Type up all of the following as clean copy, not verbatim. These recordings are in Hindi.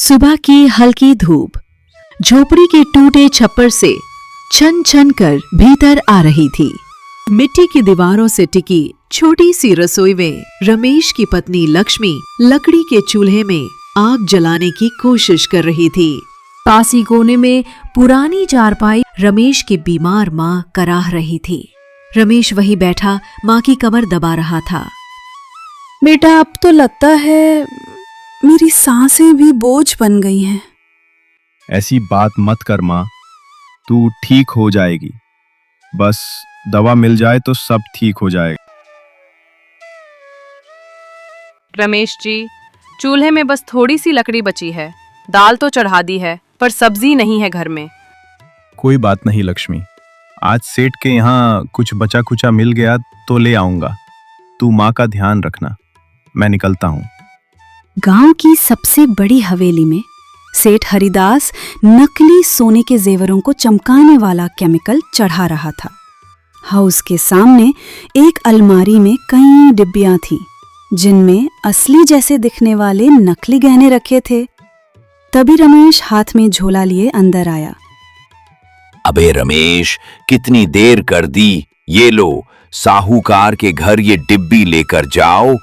सुबह की हल्की धूप झोपड़ी के टूटे छप्पर से छन छन कर भीतर आ रही थी। मिट्टी की दीवारों से टिकी छोटी सी रसोई में रमेश की पत्नी लक्ष्मी लकड़ी के चूल्हे में आग जलाने की कोशिश कर रही थी। पास ही कोने में पुरानी चारपाई रमेश की बीमार माँ कराह रही थी। रमेश वहीं बैठा माँ की कमर दबा रहा था। बेटा, अब तो लगता है मेरी सांसें भी बोझ बन गई हैं। ऐसी बात मत कर माँ, तू ठीक हो जाएगी। बस दवा मिल जाए तो सब ठीक हो जाएगा। रमेश जी, चूल्हे में बस थोड़ी सी लकड़ी बची है। दाल तो चढ़ा दी है पर सब्जी नहीं है घर में। कोई बात नहीं लक्ष्मी, आज सेठ के यहाँ कुछ बचा खुचा मिल गया तो ले आऊंगा। तू माँ का ध्यान रखना, मैं निकलता हूँ। गांव की सबसे बड़ी हवेली में सेठ हरिदास नकली सोने के जेवरों को चमकाने वाला केमिकल चढ़ा रहा था। हाउस के सामने एक अलमारी में कई डिब्बियां थीं, जिनमें असली जैसे दिखने वाले नकली गहने रखे थे। तभी रमेश हाथ में झोला लिए अंदर आया। अबे रमेश, कितनी देर कर दी। ये लो, साहूकार के घर ये डिब्बी लेकर जाओ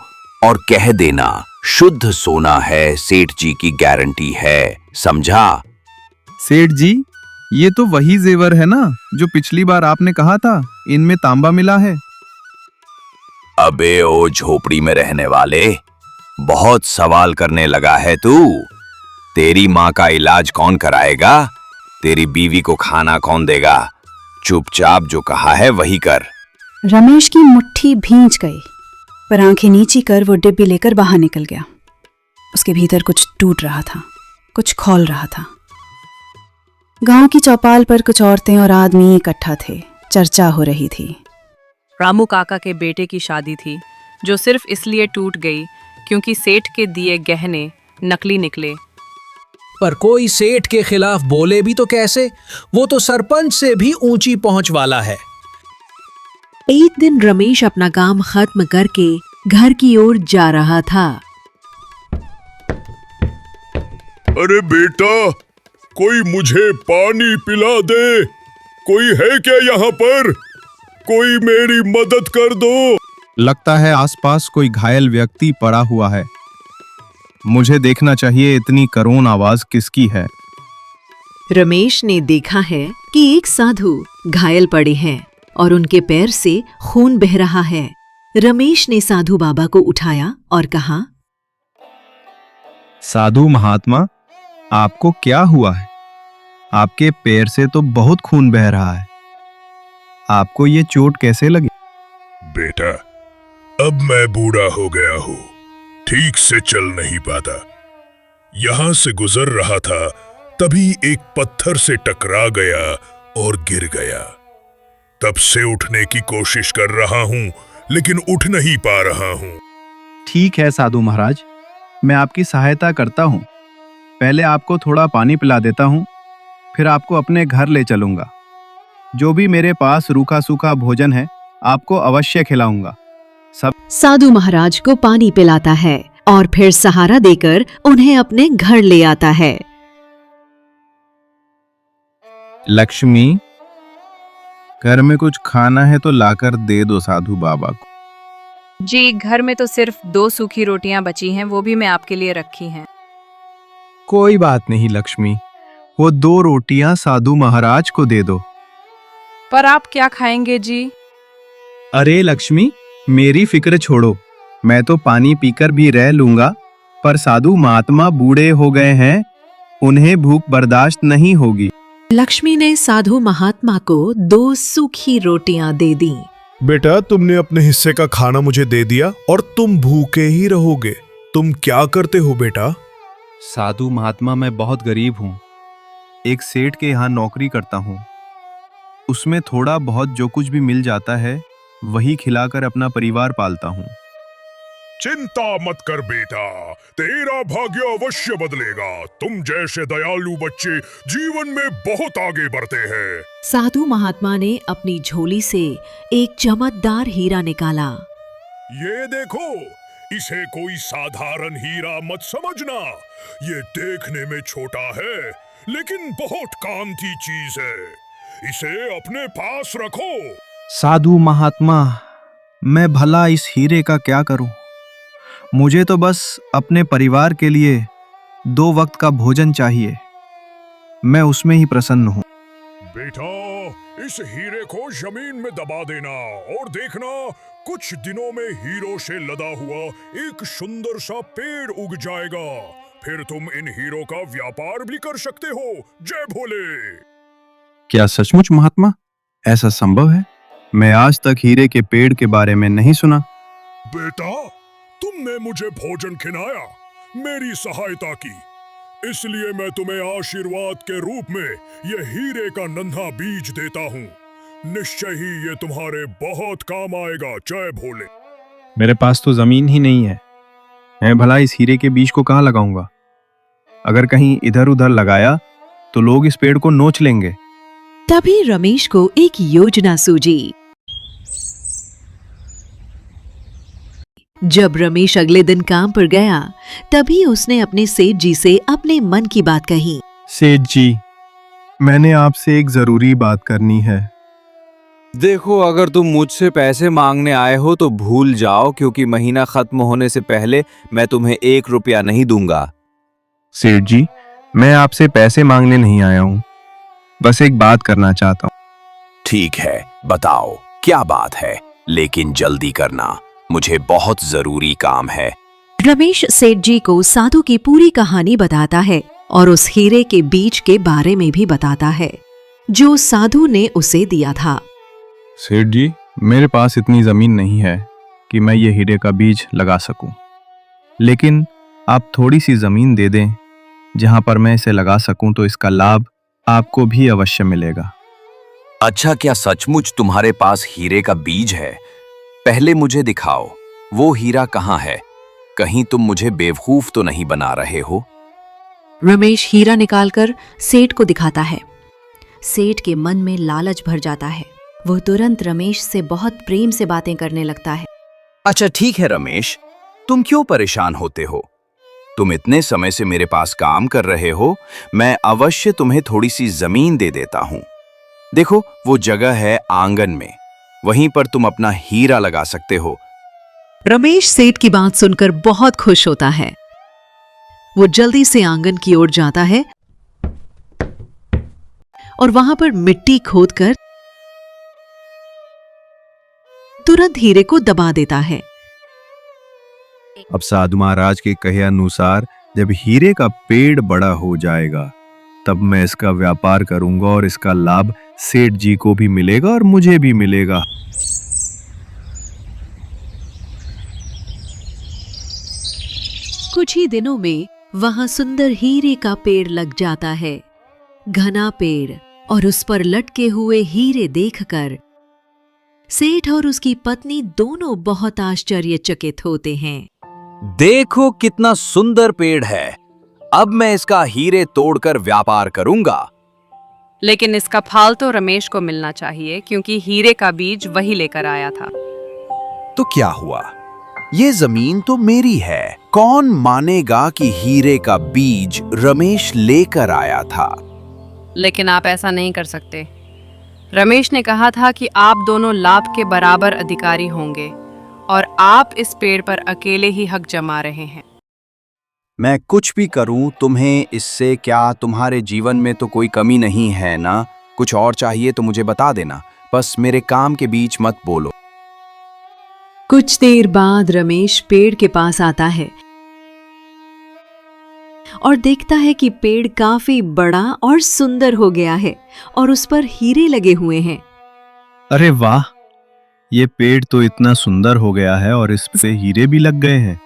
और कह देना शुद्ध सोना है, सेठ जी की गारंटी है, समझा? सेठ जी, ये तो वही जेवर है ना जो पिछली बार आपने कहा था इनमें तांबा मिला है। अबे ओ झोपड़ी में रहने वाले, बहुत सवाल करने लगा है तू। तेरी माँ का इलाज कौन कराएगा? तेरी बीवी को खाना कौन देगा? चुपचाप जो कहा है वही कर। रमेश की मुट्ठी भींच गई, पर आंखें नीची कर वो डिब्बी लेकर बाहर निकल गया। उसके भीतर कुछ टूट रहा था, कुछ खौल रहा था। गांव की चौपाल पर कुछ औरतें और आदमी इकट्ठा थे। चर्चा हो रही थी। रामू काका के बेटे की शादी थी, जो सिर्फ इसलिए टूट गई क्योंकि सेठ के दिए गहने नकली निकले। पर कोई सेठ के खिलाफ बोले भी तो कैसे? वो तो सरपंच से भी ऊंची पहुंच वाला है। एक दिन रमेश अपना काम खत्म करके घर की ओर जा रहा था। अरे बेटा, कोई मुझे पानी पिला दे। कोई है क्या यहाँ पर? कोई मेरी मदद कर दो। लगता है आसपास कोई घायल व्यक्ति पड़ा हुआ है। मुझे देखना चाहिए इतनी करुण आवाज किसकी है। रमेश ने देखा है कि एक साधु घायल पड़े हैं और उनके पैर से खून बह रहा है। रमेश ने साधु बाबा को उठाया और कहा, साधु महात्मा, आपको क्या हुआ है? आपके पैर से तो बहुत खून बह रहा है। आपको ये चोट कैसे लगी? बेटा, अब मैं बूढ़ा हो गया हूँ, ठीक से चल नहीं पाता। यहां से गुजर रहा था, तभी एक पत्थर से टकरा गया और गिर गया। तब से उठने की कोशिश कर रहा हूं, लेकिन उठ नहीं पा रहा हूं। ठीक है साधु महाराज, मैं आपकी सहायता करता हूँ। पहले आपको थोड़ा पानी पिला देता हूँ, फिर आपको अपने घर ले चलूंगा। जो भी मेरे पास रूखा सूखा भोजन है आपको अवश्य खिलाऊंगा। सब साधु महाराज को पानी पिलाता है और फिर सहारा देकर उन्हें अपने घर ले आता है। लक्ष्मी, घर में कुछ खाना है तो लाकर दे दो साधु बाबा को। जी, घर में तो सिर्फ 2 सूखी रोटियां बची हैं, वो भी मैं आपके लिए रखी हैं। कोई बात नहीं लक्ष्मी, वो 2 रोटियां साधु महाराज को दे दो। पर आप क्या खाएंगे जी? अरे लक्ष्मी, मेरी फिक्र छोड़ो, मैं तो पानी पीकर भी रह लूंगा, पर साधु महात्मा बूढ़े हो गए हैं, उन्हें भूख बर्दाश्त नहीं होगी। लक्ष्मी ने साधु महात्मा को 2 सूखी रोटियां दे दी। बेटा, तुमने अपने हिस्से का खाना मुझे दे दिया और तुम भूखे ही रहोगे। तुम क्या करते हो बेटा? साधु महात्मा, मैं बहुत गरीब हूँ। एक सेठ के यहाँ नौकरी करता हूँ। उसमें थोड़ा बहुत जो कुछ भी मिल जाता है वही खिलाकर अपना परिवार पालता हूँ। चिंता मत कर बेटा, तेरा भाग्य अवश्य बदलेगा। तुम जैसे दयालु बच्चे जीवन में बहुत आगे बढ़ते हैं। साधु महात्मा ने अपनी झोली से एक चमकदार हीरा निकाला। ये देखो, इसे कोई साधारण हीरा मत समझना। ये देखने में छोटा है, लेकिन बहुत काम की चीज है। इसे अपने पास रखो। साधु महात्मा, मैं भला इस हीरे का क्या करूं? मुझे तो बस अपने परिवार के लिए 2 वक्त का भोजन चाहिए। मैं उसमें ही प्रसन्न हूं। बेटा, इस हीरे को जमीन में दबा देना और देखना, कुछ दिनों में हीरों से लदा हुआ एक सुंदर सा पेड़ उग जाएगा। फिर तुम इन हीरों का व्यापार भी कर सकते हो। जय भोले। क्या सचमुच महात्मा ऐसा संभव है? मैं आज तक हीरे के पेड़ के बारे में नहीं सुना। बेटा, तुमने मुझे भोजन खिलाया, मेरी सहायता की, इसलिए मैं तुम्हें आशीर्वाद के रूप में ये हीरे का नन्हा बीज देता हूँ। निश्चय ही ये तुम्हारे बहुत काम आएगा। जय भोले। मेरे पास तो जमीन ही नहीं है। मैं भला इस हीरे के बीज को कहाँ लगाऊंगा? अगर कहीं इधर उधर लगाया तो लोग इस पेड़ को नोच लेंगे। तभी रमेश को एक योजना सूझी। जब रमेश अगले दिन काम पर गया, तभी उसने अपने सेठ जी से अपने मन की बात कही। सेठ जी, मैंने आपसे एक जरूरी बात करनी है। देखो, अगर तुम मुझसे पैसे मांगने आए हो तो भूल जाओ, क्योंकि महीना खत्म होने से पहले मैं तुम्हें 1 रुपया नहीं दूंगा। सेठ जी, मैं आपसे पैसे मांगने नहीं आया हूँ, बस एक बात करना चाहता हूँ। ठीक है, बताओ क्या बात है, लेकिन जल्दी करना, मुझे बहुत जरूरी काम है। रमेश सेठ जी को साधु की पूरी कहानी बताता है और उस हीरे के बीज के बारे में भी बताता है जो साधु ने उसे दिया था। सेठ जी, मेरे पास इतनी जमीन नहीं है कि मैं ये हीरे का बीज लगा सकूं, लेकिन आप थोड़ी सी जमीन दे दें जहां पर मैं इसे लगा सकूं, तो इसका लाभ आपको भी अवश्य मिलेगा। अच्छा, क्या सचमुच तुम्हारे पास हीरे का बीज है? पहले मुझे दिखाओ, वो हीरा कहाँ है? कहीं तुम मुझे बेवकूफ तो नहीं बना रहे हो? रमेश हीरा निकालकर सेठ को दिखाता है। सेठ के मन में लालच भर जाता है। वो तुरंत रमेश से बहुत प्रेम से बातें करने लगता है। अच्छा ठीक है रमेश, तुम क्यों परेशान होते हो? तुम इतने समय से मेरे पास काम कर रहे हो, मैं अवश्य तुम्हें थोड़ी सी जमीन दे देता हूं। देखो, वो जगह है आंगन में, वहीं पर तुम अपना हीरा लगा सकते हो। रमेश सेठ की बात सुनकर बहुत खुश होता है। वो जल्दी से आंगन की ओर जाता है और वहां पर मिट्टी खोदकर तुरंत हीरे को दबा देता है। अब साधु महाराज के कहे अनुसार जब हीरे का पेड़ बड़ा हो जाएगा, तब मैं इसका व्यापार करूंगा और इसका लाभ सेठ जी को भी मिलेगा और मुझे भी मिलेगा। कुछ ही दिनों में वहां सुंदर हीरे का पेड़ लग जाता है। घना पेड़ और उस पर लटके हुए हीरे देखकर सेठ और उसकी पत्नी दोनों बहुत आश्चर्यचकित होते हैं। देखो कितना सुंदर पेड़ है, अब मैं इसका हीरे तोड़कर व्यापार करूंगा। लेकिन इसका फल तो रमेश को मिलना चाहिए, क्योंकि हीरे का बीज वही लेकर आया था। तो क्या हुआ? ये जमीन तो मेरी है। कौन मानेगा कि हीरे का बीज रमेश लेकर आया था? लेकिन आप ऐसा नहीं कर सकते। रमेश ने कहा था कि आप दोनों लाभ के बराबर अधिकारी होंगे और आप इस पेड़ पर अकेले ही हक जमा रहे हैं। मैं कुछ भी करूं, तुम्हें इससे क्या? तुम्हारे जीवन में तो कोई कमी नहीं है ना? कुछ और चाहिए तो मुझे बता देना, बस मेरे काम के बीच मत बोलो। कुछ देर बाद रमेश पेड़ के पास आता है और देखता है कि पेड़ काफी बड़ा और सुंदर हो गया है और उस पर हीरे लगे हुए हैं। अरे वाह, ये पेड़ तो इतना सुंदर हो गया है और इस पे हीरे भी लग गए हैं।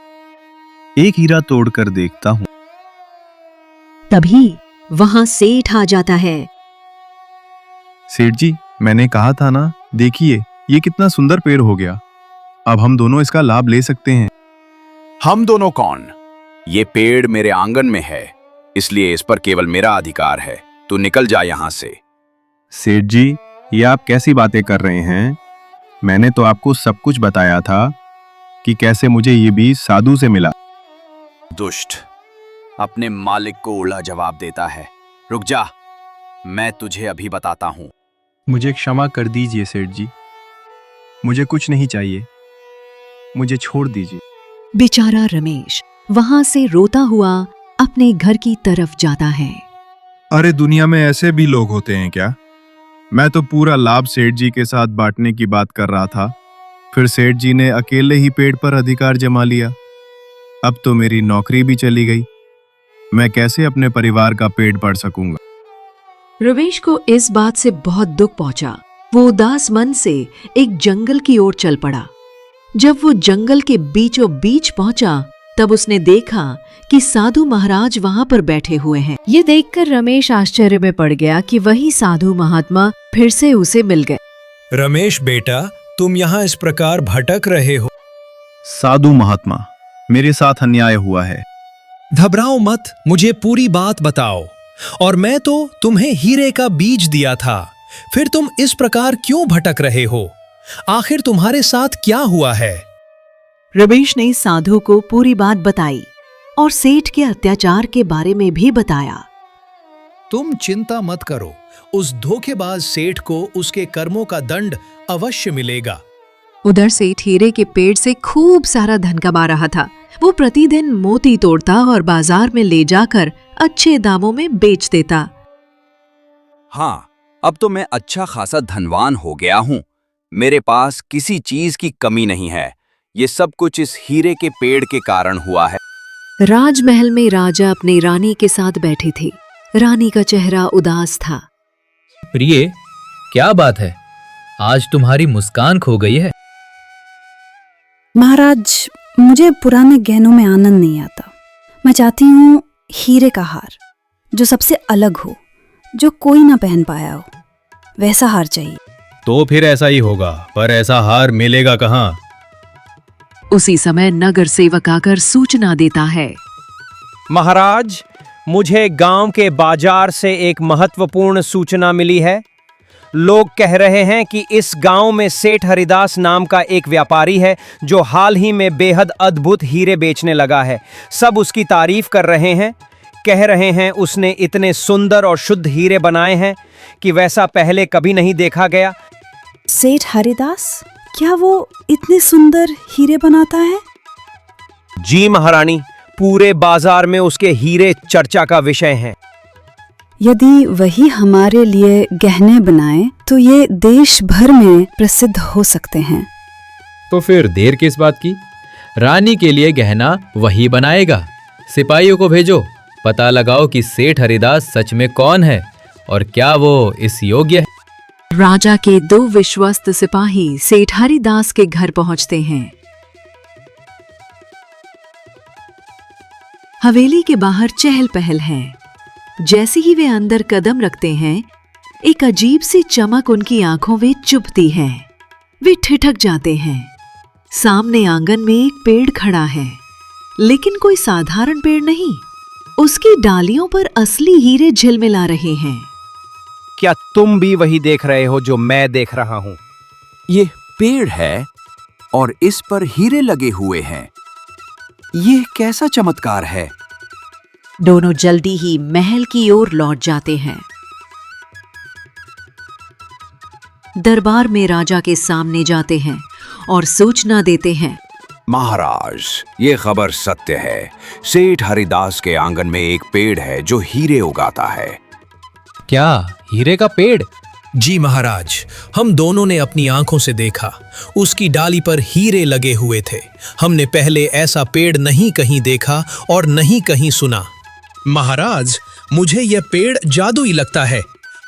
एक हीरा तोड़कर देखता हूं। तभी वहां सेठ आ जाता है। सेठ जी, मैंने कहा था ना, देखिए ये कितना सुंदर पेड़ हो गया। अब हम दोनों इसका लाभ ले सकते हैं। हम दोनों कौन? ये पेड़ मेरे आंगन में है, इसलिए इस पर केवल मेरा अधिकार है। तू निकल जा यहां से। सेठ जी, ये आप कैसी बातें कर रहे हैं? मैंने तो आपको सब कुछ बताया था। कि कैसे मुझे ये बीज साधु से मिला। दुष्ट अपने मालिक को उल्टा जवाब देता है। रुक जा, मैं तुझे अभी बताता हूं। मुझे क्षमा कर दीजिए सेठ जी, मुझे कुछ नहीं चाहिए, मुझे छोड़ दीजिए। बेचारा रमेश वहां से रोता हुआ अपने घर की तरफ जाता है। अरे दुनिया में ऐसे भी लोग होते हैं क्या? मैं तो पूरा लाभ सेठ जी के साथ बांटने की बात कर रहा था, फिर सेठ जी ने अकेले ही पेड़ पर अधिकार जमा लिया। अब तो मेरी नौकरी भी चली गई, मैं कैसे अपने परिवार का पेट भर सकूंगा। रमेश को इस बात से बहुत दुख पहुंचा। वो उदास मन से एक जंगल की ओर चल पड़ा। जब वो जंगल के बीचों बीच पहुंचा तब उसने देखा कि साधु महाराज वहां पर बैठे हुए हैं। ये देखकर रमेश आश्चर्य में पड़ गया कि वही साधु महात्मा फिर से उसे मिल गए। रमेश बेटा, तुम यहाँ इस प्रकार भटक रहे हो। साधु महात्मा, मेरे साथ अन्याय हुआ है। घबराओ मत, मुझे पूरी बात बताओ। और मैं तो तुम्हें हीरे का बीज दिया था, फिर तुम इस प्रकार क्यों भटक रहे हो? आखिर तुम्हारे साथ क्या हुआ है? रमेश ने साधु को पूरी बात बताई और सेठ के अत्याचार के बारे में भी बताया। तुम चिंता मत करो, उस धोखेबाज सेठ को उसके कर्मों का दंड अवश्य मिलेगा। उधर सेठ हीरे के पेड़ से खूब सारा धन कमा रहा था। वो प्रतिदिन मोती तोड़ता और बाजार में ले जाकर अच्छे दामों में बेच देता। हाँ, अब तो मैं अच्छा खासा धनवान हो गया हूँ। मेरे पास किसी चीज की कमी नहीं है। ये सब कुछ इस हीरे के पेड़ के कारण हुआ है। राजमहल में राजा अपनी रानी के साथ बैठी थी। रानी का चेहरा उदास था। प्रिय, क्या बात है? आज तुम्हारी मुस्कान खो गई है। महाराज, मुझे पुराने गहनों में आनंद नहीं आता। मैं चाहती हूँ हीरे का हार, जो सबसे अलग हो, जो कोई ना पहन पाया हो, वैसा हार चाहिए। तो फिर ऐसा ही होगा, पर ऐसा हार मिलेगा कहाँ? उसी समय नगर सेवक आकर सूचना देता है। महाराज, मुझे गांव के बाजार से एक महत्वपूर्ण सूचना मिली है। लोग कह रहे हैं कि इस गांव में सेठ हरिदास नाम का एक व्यापारी है जो हाल ही में बेहद अद्भुत हीरे बेचने लगा है। सब उसकी तारीफ कर रहे हैं। कह रहे हैं उसने इतने सुंदर और शुद्ध हीरे बनाए हैं कि वैसा पहले कभी नहीं देखा गया। सेठ हरिदास, क्या वो इतने सुंदर हीरे बनाता है? जी महारानी, पूरे बाजार में उसके हीरे चर्चा का विषय हैं। यदि वही हमारे लिए गहने बनाए तो ये देश भर में प्रसिद्ध हो सकते हैं। तो फिर देर किस बात की? रानी के लिए गहना वही बनाएगा। सिपाहियों को भेजो, पता लगाओ कि सेठ हरिदास सच में कौन है और क्या वो इस योग्य है। राजा के 2 विश्वस्त सिपाही सेठ हरिदास के घर पहुंचते हैं। हवेली के बाहर चहल पहल है। जैसे ही वे अंदर कदम रखते हैं, एक अजीब सी चमक उनकी आंखों में चुभती है। वे ठिठक जाते हैं। सामने आंगन में एक पेड़ खड़ा है, लेकिन कोई साधारण पेड़ नहीं। उसकी डालियों पर असली हीरे झिलमिला रहे हैं। क्या तुम भी वही देख रहे हो जो मैं देख रहा हूं? ये पेड़ है और इस पर हीरे लगे हुए हैं। ये कैसा चमत्कार है? दोनों जल्दी ही महल की ओर लौट जाते हैं। दरबार में राजा के सामने जाते हैं और सूचना देते हैं। महाराज, ये खबर सत्य है। सेठ हरिदास के आंगन में एक पेड़ है जो हीरे उगाता है। क्या हीरे का पेड़? जी महाराज, हम दोनों ने अपनी आंखों से देखा। उसकी डाली पर हीरे लगे हुए थे। हमने पहले ऐसा पेड़ नहीं कहीं देखा और नहीं कहीं सुना। महाराज, मुझे यह पेड़ जादुई लगता है।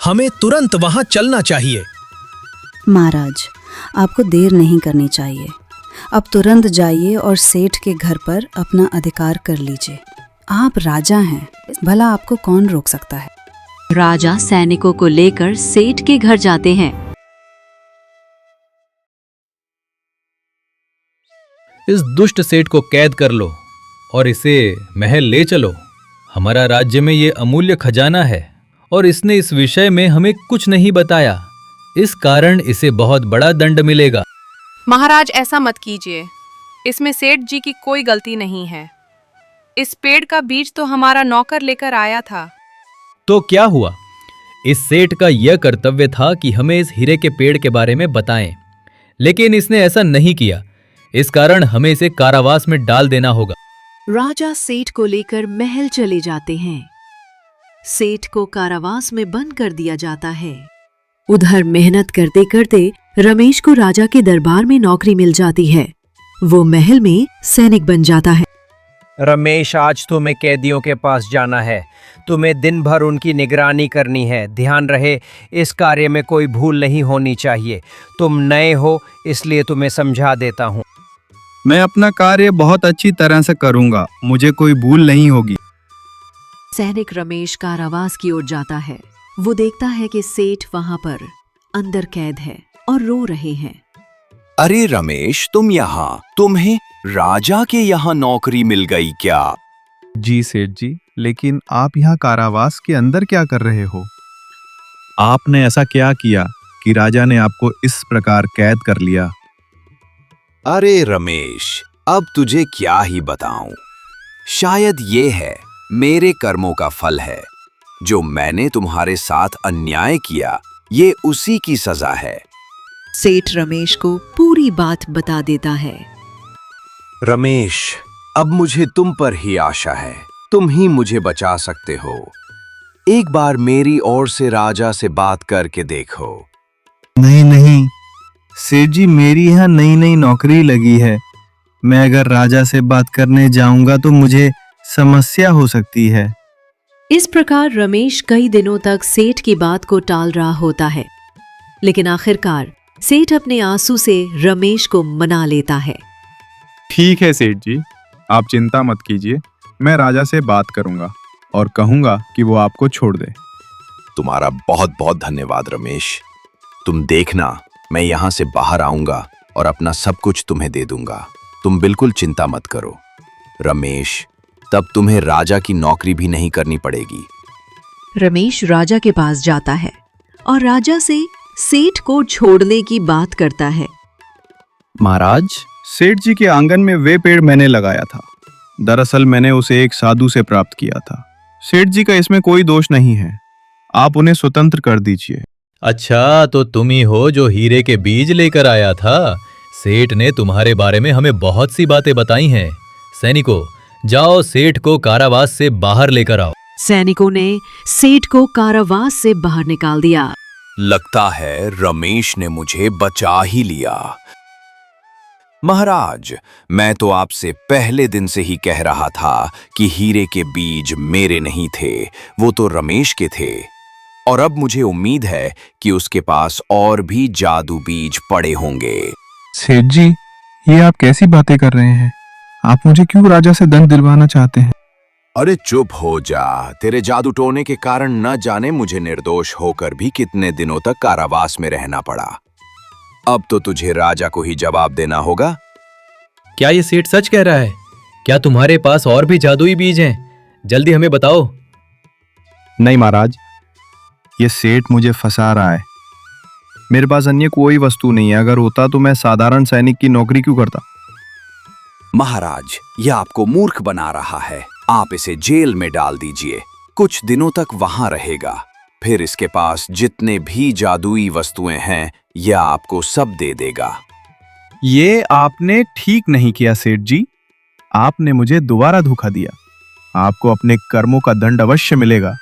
हमें तुरंत वहां चलना चाहिए। महाराज, आपको देर नहीं करनी चाहिए। अब तुरंत जाइए और सेठ के घर पर अपना अधिकार कर लीजिए। आप राजा हैं, भला आपको कौन रोक सकता है। राजा सैनिकों को लेकर सेठ के घर जाते हैं। इस दुष्ट सेठ को कैद कर लो और इसे महल ले चलो। हमारा राज्य में ये अमूल्य खजाना है और इसने इस विषय में हमें कुछ नहीं बताया। इस कारण इसे बहुत बड़ा दंड मिलेगा। महाराज, ऐसा मत कीजिए। इसमें सेठ जी की कोई गलती नहीं है। इस पेड़ का बीज तो हमारा नौकर लेकर आया था। तो क्या हुआ? इस सेठ का यह कर्तव्य था कि हमें इस हीरे के पेड़ के बारे में बताएं, लेकिन इसने ऐसा नहीं किया। इस कारण हमें इसे कारावास में डाल देना होगा। राजा सेठ को लेकर महल चले जाते हैं। सेठ को कारावास में बंद कर दिया जाता है। उधर मेहनत करते करते रमेश को राजा के दरबार में नौकरी मिल जाती है। वो महल में सैनिक बन जाता है। रमेश, आज तुम्हें कैदियों के पास जाना है। तुम्हें दिन भर उनकी निगरानी करनी है। ध्यान रहे, इस कार्य में कोई भूल नहीं होनी चाहिए। तुम नए हो, इसलिए तुम्हें समझा देता हूँ। मैं अपना कार्य बहुत अच्छी तरह से करूंगा, मुझे कोई भूल नहीं होगी। सैनिक रमेश कारावास की ओर जाता है। वो देखता है कि सेठ वहां पर अंदर कैद है और रो रहे हैं। अरे रमेश, तुम यहाँ, तुम्हें राजा के यहाँ नौकरी मिल गई क्या? जी सेठ जी, लेकिन आप यहाँ कारावास के अंदर क्या कर रहे हो? आपने ऐसा क्या किया कि राजा ने आपको इस प्रकार कैद कर लिया? अरे रमेश, अब तुझे क्या ही बताऊं। शायद ये है मेरे कर्मों का फल है। जो मैंने तुम्हारे साथ अन्याय किया, ये उसी की सजा है। सेठ रमेश को पूरी बात बता देता है। रमेश, अब मुझे तुम पर ही आशा है। तुम ही मुझे बचा सकते हो। एक बार मेरी ओर से राजा से बात करके देखो। नहीं नहीं सेठ जी, मेरी यहाँ नई नई नौकरी लगी है। मैं अगर राजा से बात करने जाऊंगा तो मुझे समस्या हो सकती है। इस प्रकार रमेश कई दिनों तक सेठ की बात को टाल रहा होता है, लेकिन आखिरकार सेठ अपने आंसू से रमेश को मना लेता है। ठीक है सेठ जी, आप चिंता मत कीजिए। मैं राजा से बात करूंगा और कहूंगा कि वो आपको छोड़ दे। तुम्हारा बहुत बहुत धन्यवाद रमेश। तुम देखना, मैं यहाँ से बाहर आऊंगा और अपना सब कुछ तुम्हें दे दूंगा। तुम बिल्कुल चिंता मत करो रमेश। तब तुम्हें राजा की नौकरी भी नहीं करनी पड़ेगी। रमेश राजा के पास जाता है और राजा से सेठ को छोड़ने की बात करता है। महाराज, सेठ जी के आंगन में वे पेड़ मैंने लगाया था। दरअसल मैंने उसे एक साधु से प्राप्त किया था। सेठ जी का इसमें कोई दोष नहीं है। आप उन्हें स्वतंत्र कर दीजिए। अच्छा, तो तुम ही हो जो हीरे के बीज लेकर आया था। सेठ ने तुम्हारे बारे में हमें बहुत सी बातें बताई हैं। सैनिकों, जाओ सेठ को कारावास से बाहर लेकर आओ। सैनिकों ने सेठ को कारावास से बाहर निकाल दिया। लगता है रमेश ने मुझे बचा ही लिया। महाराज, मैं तो आपसे पहले दिन से ही कह रहा था कि हीरे के बीज मेरे नहीं थे, वो तो रमेश के थे। और अब मुझे उम्मीद है कि उसके पास और भी जादू बीज पड़े होंगे। सेठ जी, ये आप कैसी बातें कर रहे हैं? आप मुझे क्यों राजा से दंड दिलवाना चाहते हैं? अरे चुप हो जा। तेरे जादू टोने के कारण न जाने मुझे निर्दोष होकर भी कितने दिनों तक कारावास में रहना पड़ा। अब तो तुझे राजा को ही जवाब देना होगा। क्या ये सेठ सच कह रहा है? क्या तुम्हारे पास और भी जादुई बीज हैं? जल्दी हमें बताओ। नहीं महाराज, ये सेठ मुझे फंसा रहा है। मेरे पास अन्य कोई वस्तु नहीं है। अगर होता तो मैं साधारण सैनिक की नौकरी क्यों करता? महाराज, यह आपको मूर्ख बना रहा है। आप इसे जेल में डाल दीजिए। कुछ दिनों तक वहां रहेगा। फिर इसके पास जितने भी जादुई वस्तुएं हैं, यह आपको सब दे देगा। ये आपने ठीक नहीं किया सेठ जी। आपने मुझे दोबारा धोखा दिया। आपको अपने कर्मों का दंड अवश्य मिलेगा।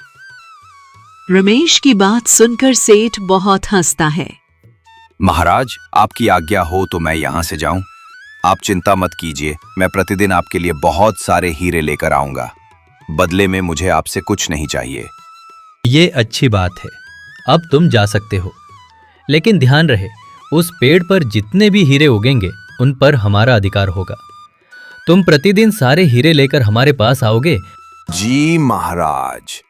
रमेश की बात सुनकर सेठ बहुत हंसता है। महाराज, आपकी आज्ञा हो तो मैं यहाँ से जाऊं? आप चिंता मत कीजिए, मैं प्रतिदिन आपके लिए बहुत सारे हीरे लेकर आऊंगा। बदले में मुझे आपसे कुछ नहीं चाहिए। ये अच्छी बात है। अब तुम जा सकते हो, लेकिन ध्यान रहे, उस पेड़ पर जितने भी हीरे उगेंगे उन पर हमारा अधिकार होगा। तुम प्रतिदिन सारे हीरे लेकर हमारे पास आओगे? जी महाराज।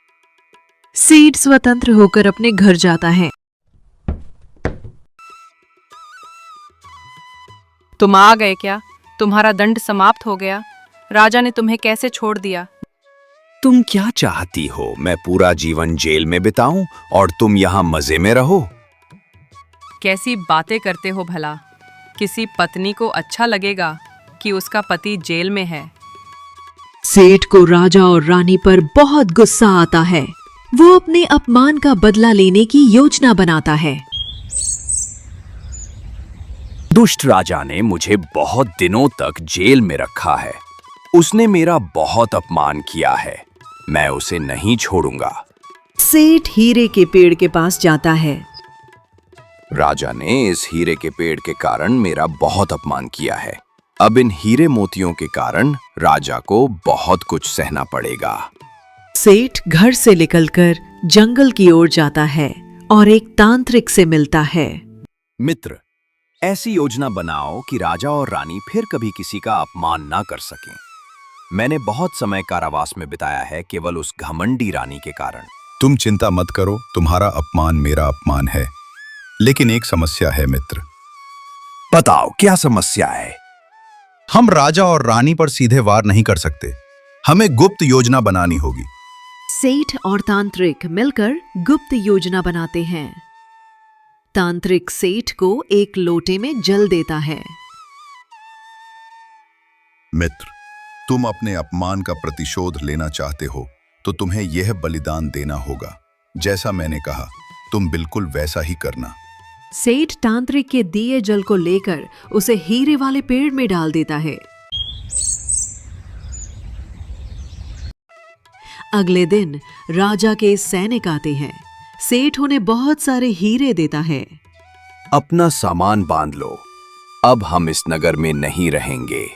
सेठ स्वतंत्र होकर अपने घर जाता है। तुम आ गए क्या? तुम्हारा दंड समाप्त हो गया? राजा ने तुम्हें कैसे छोड़ दिया? तुम क्या चाहती हो? मैं पूरा जीवन जेल में बिताऊं और तुम यहाँ मजे में रहो? कैसी बातें करते हो भला? किसी पत्नी को अच्छा लगेगा कि उसका पति जेल में है। सेठ को राजा और रानी पर बहुत गुस्सा आता है। वो अपने अपमान का बदला लेने की योजना बनाता है। दुष्ट राजा ने मुझे बहुत दिनों तक जेल में रखा है। उसने मेरा बहुत अपमान किया है। मैं उसे नहीं छोड़ूंगा। सेठ हीरे के पेड़ के पास जाता है। राजा ने इस हीरे के पेड़ के कारण मेरा बहुत अपमान किया है। अब इन हीरे मोतियों के कारण राजा को बहुत कुछ सहना पड़ेगा। सेठ घर से निकलकर जंगल की ओर जाता है और एक तांत्रिक से मिलता है। मित्र, ऐसी योजना बनाओ कि राजा और रानी फिर कभी किसी का अपमान ना कर सकें। मैंने बहुत समय कारावास में बिताया है केवल उस घमंडी रानी के कारण। तुम चिंता मत करो, तुम्हारा अपमान मेरा अपमान है। लेकिन एक समस्या है मित्र। बताओ क्या समस्या है? हम राजा और रानी पर सीधे वार नहीं कर सकते। हमें गुप्त योजना बनानी होगी। सेठ और तांत्रिक मिलकर गुप्त योजना बनाते हैं। तांत्रिक सेठ को एक लोटे में जल देता है। मित्र, तुम अपने अपमान का प्रतिशोध लेना चाहते हो तो तुम्हें यह बलिदान देना होगा। जैसा मैंने कहा, तुम बिल्कुल वैसा ही करना। सेठ तांत्रिक के दिए जल को लेकर उसे हीरे वाले पेड़ में डाल देता है। अगले दिन राजा के सैनिक आते हैं। सेठ उन्हें बहुत सारे हीरे देता है। अपना सामान बांध लो, अब हम इस नगर में नहीं रहेंगे।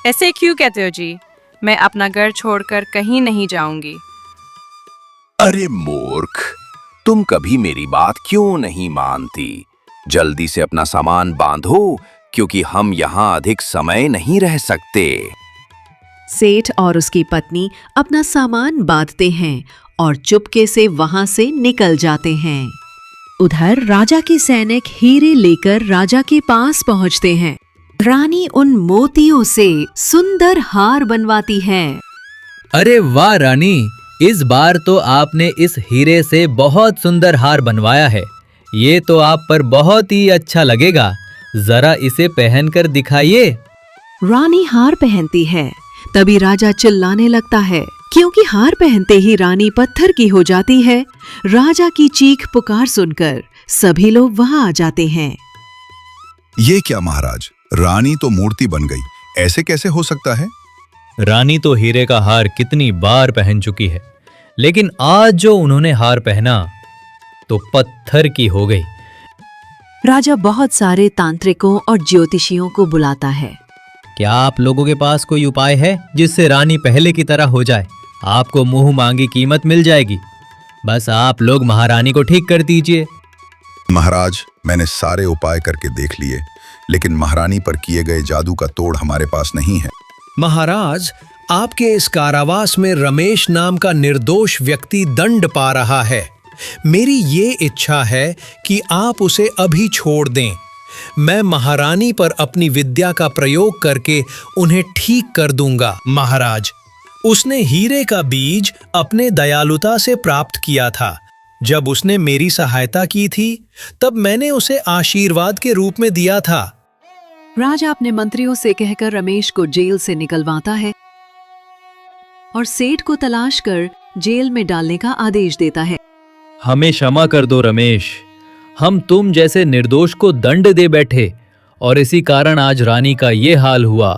ऐसे क्यों कहते हो जी? मैं अपना घर छोड़कर कहीं नहीं जाऊंगी। अरे मूर्ख, तुम कभी मेरी बात क्यों नहीं मानती? जल्दी से अपना सामान बांधो, क्योंकि हम यहाँ अधिक समय नहीं रह सकते। सेठ और उसकी पत्नी अपना सामान बांधते हैं और चुपके से वहां से निकल जाते हैं। उधर राजा के सैनिक हीरे लेकर राजा के पास पहुंचते हैं। रानी उन मोतियों से सुंदर हार बनवाती है। अरे वाह रानी, इस बार तो आपने इस हीरे से बहुत सुंदर हार बनवाया है। ये तो आप पर बहुत ही अच्छा लगेगा। जरा इसे पहनकर दिखाइए। रानी हार पहनती है। तभी राजा चिल्लाने लगता है, क्योंकि हार पहनते ही रानी पत्थर की हो जाती है। राजा की चीख पुकार सुनकर सभी लोग वहां आ जाते हैं। ये क्या महाराज, रानी तो मूर्ति बन गई, ऐसे कैसे हो सकता है? रानी तो हीरे का हार कितनी बार पहन चुकी है, लेकिन आज जो उन्होंने हार पहना तो पत्थर की हो गई। राजा बहुत सारे तांत्रिकों और ज्योतिषियों को बुलाता है। क्या आप लोगों के पास कोई उपाय है जिससे रानी पहले की तरह हो जाए? आपको मुंह मांगी कीमत मिल जाएगी। बस आप लोग महारानी को ठीक कर दीजिए। महाराज, मैंने सारे उपाय करके देख लिए, लेकिन महारानी पर किए गए जादू का तोड़ हमारे पास नहीं है। महाराज, आपके इस कारावास में रमेश नाम का निर्दोष व्यक्ति दंड पा रहा है। मेरी ये इच्छा है कि आप उसे अभी छोड़ दें। मैं महारानी पर अपनी विद्या का प्रयोग करके उन्हें ठीक कर दूंगा। महाराज, उसने हीरे का बीज अपने दयालुता से प्राप्त किया था। जब उसने मेरी सहायता की थी, तब मैंने उसे आशीर्वाद के रूप में दिया था। राजा अपने मंत्रियों से कहकर रमेश को जेल से निकलवाता है और सेठ को तलाश कर जेल में डालने का आदेश देता है। हमें क्षमा कर दो रमेश, हम तुम जैसे निर्दोष को दंड दे बैठे और इसी कारण आज रानी का ये हाल हुआ।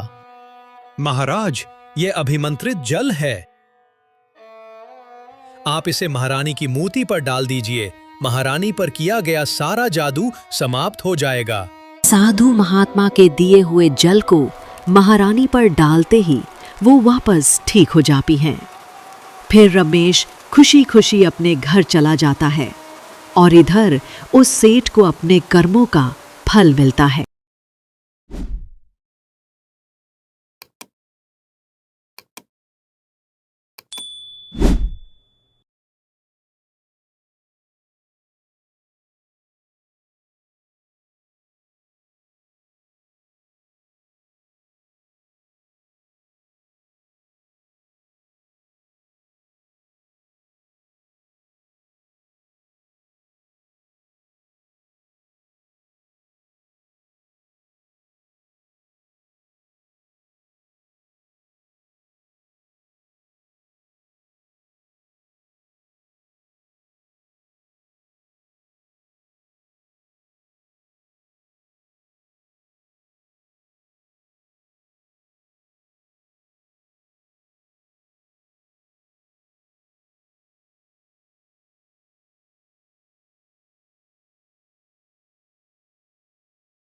महाराज, ये अभिमंत्रित जल है। आप इसे महारानी की मूर्ति पर डाल दीजिए। महारानी पर किया गया सारा जादू समाप्त हो जाएगा। साधु महात्मा के दिए हुए जल को महारानी पर डालते ही वो वापस ठीक हो जाती हैं। फिर रमेश खुशी खुशी अपने घर चला जाता है और इधर उस सेठ को अपने कर्मों का फल मिलता है।